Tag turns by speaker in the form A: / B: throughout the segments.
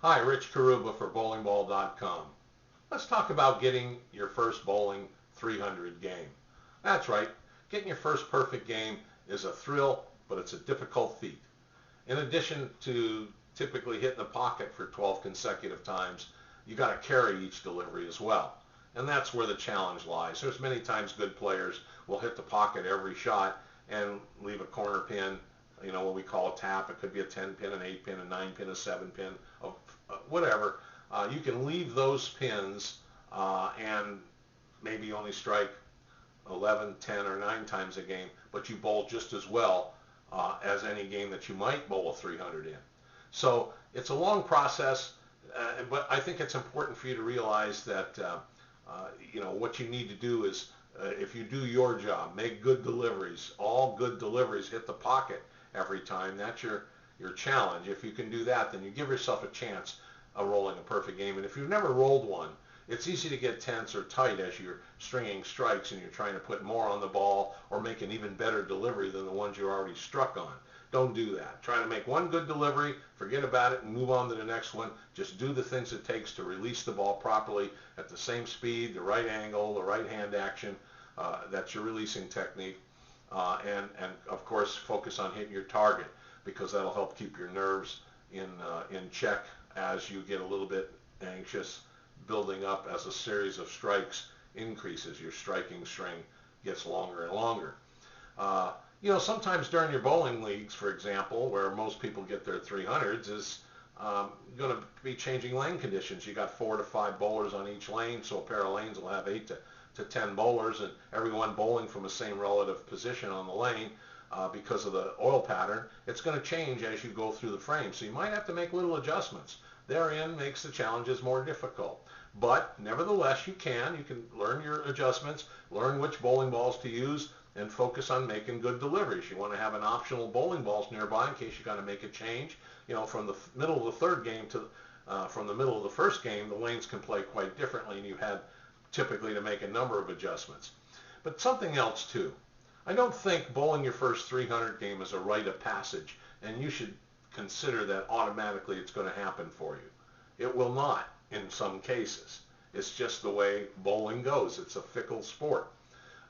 A: Hi, Rich Karuba for bowlingball.com. Let's talk about getting your first bowling 300 game. That's right, getting your first perfect game is a thrill, but it's a difficult feat. In addition to typically hitting the pocket for 12 consecutive times, you got to carry each delivery as well. And that's where the challenge lies. There's many times good players will hit the pocket every shot and leave a corner pin, what we call a tap. It could be a 10 pin, an 8 pin, a 9 pin, a 7 pin, whatever. You can leave those pins and maybe only strike 11, 10, or 9 times a game, but you bowl just as well as any game that you might bowl a 300 in. So it's a long process, but I think it's important for you to realize that what you need to do is if you do your job, make good deliveries, all good deliveries hit the pocket every time. That's your challenge. If you can do that, then you give yourself a chance of rolling a perfect game. And if you've never rolled one, it's easy to get tense or tight as you're stringing strikes and you're trying to put more on the ball or make an even better delivery than the ones you're already struck on. Don't do that. Try to make one good delivery, forget about it, and move on to the next one. Just do the things it takes to release the ball properly at the same speed, the right angle, the right hand action. That's your releasing technique. And of course, focus on hitting your target, because that'll help keep your nerves in check as you get a little bit anxious, building up as a series of strikes increases. Your striking string gets longer and longer. Sometimes during your bowling leagues, for example, where most people get their 300s, is going to be changing lane conditions. You got 4 to 5 bowlers on each lane, so a pair of lanes will have 8 to 10 bowlers, and everyone bowling from the same relative position on the lane. Because of the oil pattern, it's going to change as you go through the frame. So you might have to make little adjustments. Therein makes the challenges more difficult. But nevertheless, you can learn your adjustments, learn which bowling balls to use, and focus on making good deliveries. You want to have an optional bowling balls nearby in case you got to make a change. From the middle of the third game to from the middle of the first game, the lanes can play quite differently, and you had typically to make a number of adjustments. But something else too. I don't think bowling your first 300 game is a rite of passage, and you should consider that automatically it's going to happen for you. It will not in some cases. It's just the way bowling goes. It's a fickle sport.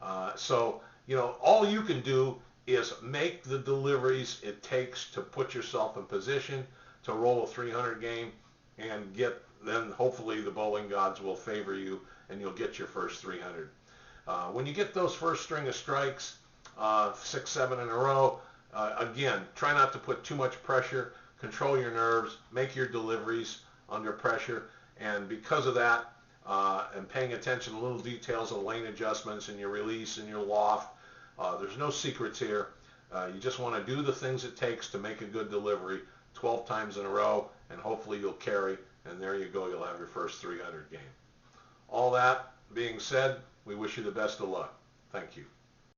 A: All you can do is make the deliveries it takes to put yourself in position to roll a 300 game and then hopefully the bowling gods will favor you and you'll get your first 300. When you get those first string of strikes, 6, 7 in a row, again, try not to put too much pressure, control your nerves, make your deliveries under pressure, and because of that, and paying attention to little details of lane adjustments and your release and your loft, there's no secrets here. You just want to do the things it takes to make a good delivery 12 times in a row, and hopefully you'll carry, and there you go, you'll have your first 300 game. All that being said, we wish you the best of luck. Thank you.